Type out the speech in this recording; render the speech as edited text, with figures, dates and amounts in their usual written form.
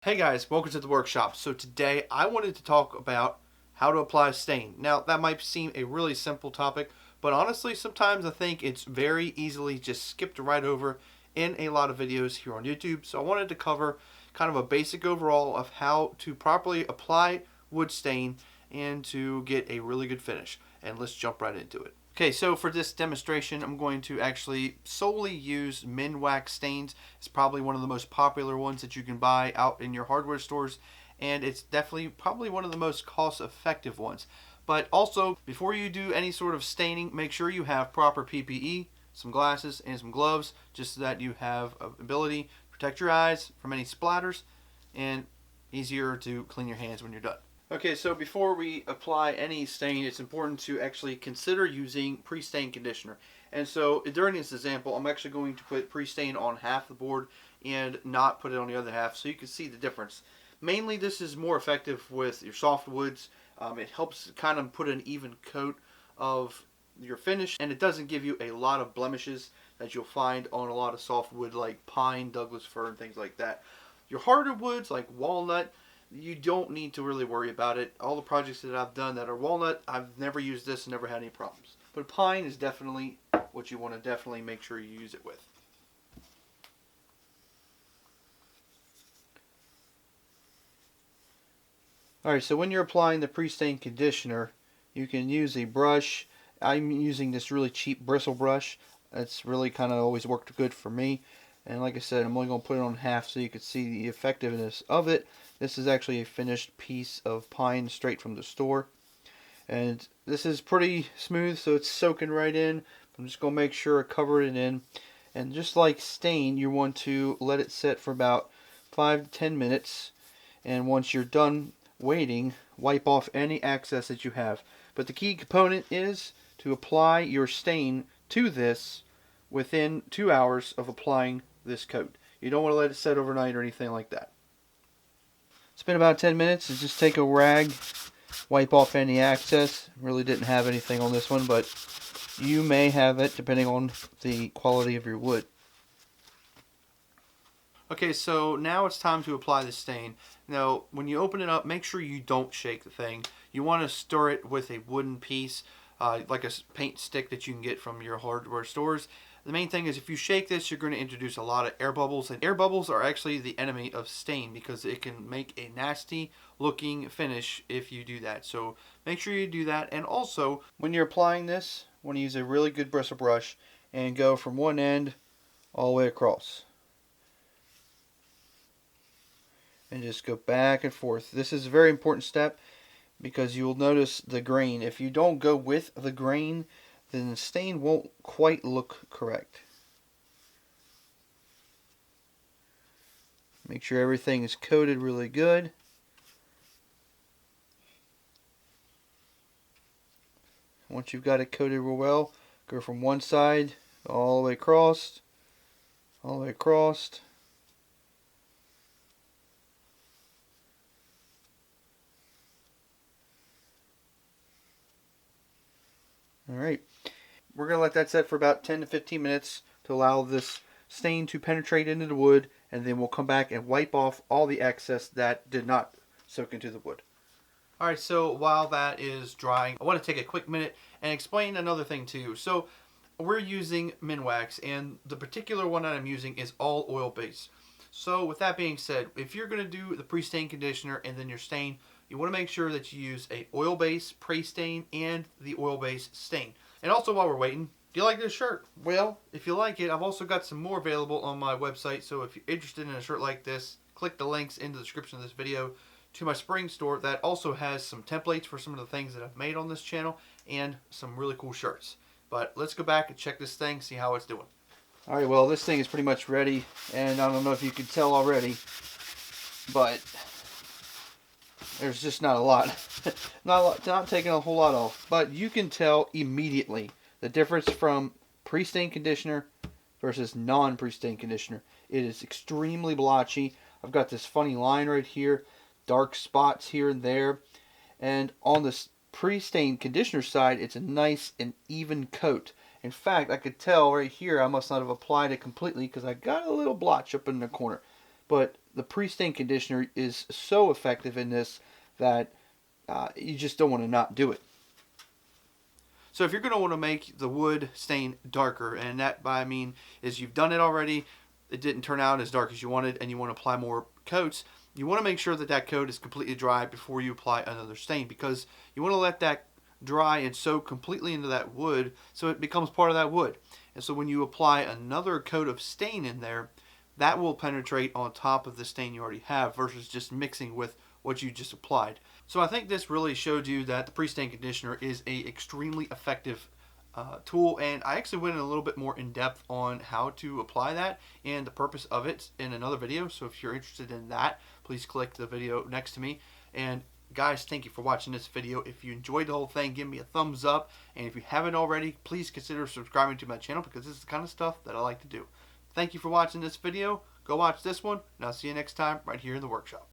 Hey guys, welcome to the workshop. So today I wanted to talk about how to apply stain. Now that might seem a really simple topic, but honestly sometimes I think it's very easily just skipped right over in a lot of videos here on YouTube. So I wanted to cover kind of a basic overall of how to properly apply wood stain and to get a really good finish. And let's jump right into it. Okay, so for this demonstration, I'm going to actually solely use Minwax stains. It's probably one of the most popular ones that you can buy out in your hardware stores, and it's definitely probably one of the most cost-effective ones. But also, before you do any sort of staining, make sure you have proper PPE, some glasses, and some gloves, just so that you have ability to protect your eyes from any splatters, and easier to clean your hands when you're done. Okay, so before we apply any stain, it's important to actually consider using pre-stain conditioner. And so during this example, I'm actually going to put pre-stain on half the board and not put it on the other half so you can see the difference. Mainly this is more effective with your softwoods. It helps kind of put an even coat of your finish, and it doesn't give you a lot of blemishes that you'll find on a lot of softwood like pine, Douglas fir, and things like that. Your harder woods like walnut, you don't need to really worry about it. All the projects that I've done that are walnut, I've never used this and never had any problems. But pine is definitely what you want to definitely make sure you use it with. Alright, so when you're applying the pre-stain conditioner, you can use a brush. I'm using this really cheap bristle brush. That's really kind of always worked good for me. And like I said, I'm only going to put it on half so you can see the effectiveness of it. This is actually a finished piece of pine straight from the store. And this is pretty smooth, so it's soaking right in. I'm just going to make sure I cover it in. And just like stain, you want to let it set for about 5 to 10 minutes. And once you're done waiting, wipe off any excess that you have. But the key component is to apply your stain to this within 2 hours of applying this coat. You don't want to let it set overnight or anything like that. It's been about 10 minutes. Just take a rag, wipe off any excess. Really didn't have anything on this one, but you may have it depending on the quality of your wood. Okay, so now it's time to apply the stain. Now, when you open it up, make sure you don't shake the thing. You want to stir it with a wooden piece, like a paint stick that you can get from your hardware stores. The main thing is if you shake this, you're going to introduce a lot of air bubbles, and air bubbles are actually the enemy of stain because it can make a nasty looking finish if you do that. So make sure you do that. And also, when you're applying this, you want to use a really good bristle brush and go from one end all the way across. And just go back and forth. This is a very important step because you'll notice the grain. If you don't go with the grain, then the stain won't quite look correct. Make sure everything is coated really good. Once you've got it coated real well, go from one side all the way across, all the way across. Alright, we're going to let that set for about 10 to 15 minutes to allow this stain to penetrate into the wood, and then we'll come back and wipe off all the excess that did not soak into the wood. Alright, so while that is drying, I want to take a quick minute and explain another thing to you. So we're using Minwax, and the particular one that I'm using is all oil based. So with that being said, if you're going to do the pre-stain conditioner and then your stain, you want to make sure that you use a oil-based pre-stain and the oil-based stain. And also while we're waiting, do you like this shirt? Well, if you like it, I've also got some more available on my website. So if you're interested in a shirt like this, click the links in the description of this video to my spring store that also has some templates for some of the things that I've made on this channel and some really cool shirts. But let's go back and check this thing, see how it's doing. Alright, well this thing is pretty much ready, and I don't know if you can tell already, but there's just not a lot. not taking a whole lot off. But you can tell immediately the difference from pre-stain conditioner versus non-pre-stain conditioner. It is extremely blotchy. I've got this funny line right here, dark spots here and there. And on this pre-stain conditioner side, it's a nice and even coat. In fact, I could tell right here I must not have applied it completely because I got a little blotch up in the corner. But the Prestain conditioner is so effective in this that you just don't want to not do it. So if you're going to want to make the wood stain darker, and that by I mean is you've done it already, it didn't turn out as dark as you wanted, and you want to apply more coats, you want to make sure that that coat is completely dry before you apply another stain, because you want to let that dry and soak completely into that wood so it becomes part of that wood. And so when you apply another coat of stain in there, that will penetrate on top of the stain you already have versus just mixing with what you just applied. So I think this really showed you that the Prestain conditioner is a extremely effective tool, and I actually went a little bit more in depth on how to apply that and the purpose of it in another video. So if you're interested in that, please click the video next to me. And guys, thank you for watching this video. If you enjoyed the whole thing, give me a thumbs up, and if you haven't already, please consider subscribing to my channel, because this is the kind of stuff that I like to do. Thank you for watching this video. Go watch this one, and I'll see you next time right here in the workshop.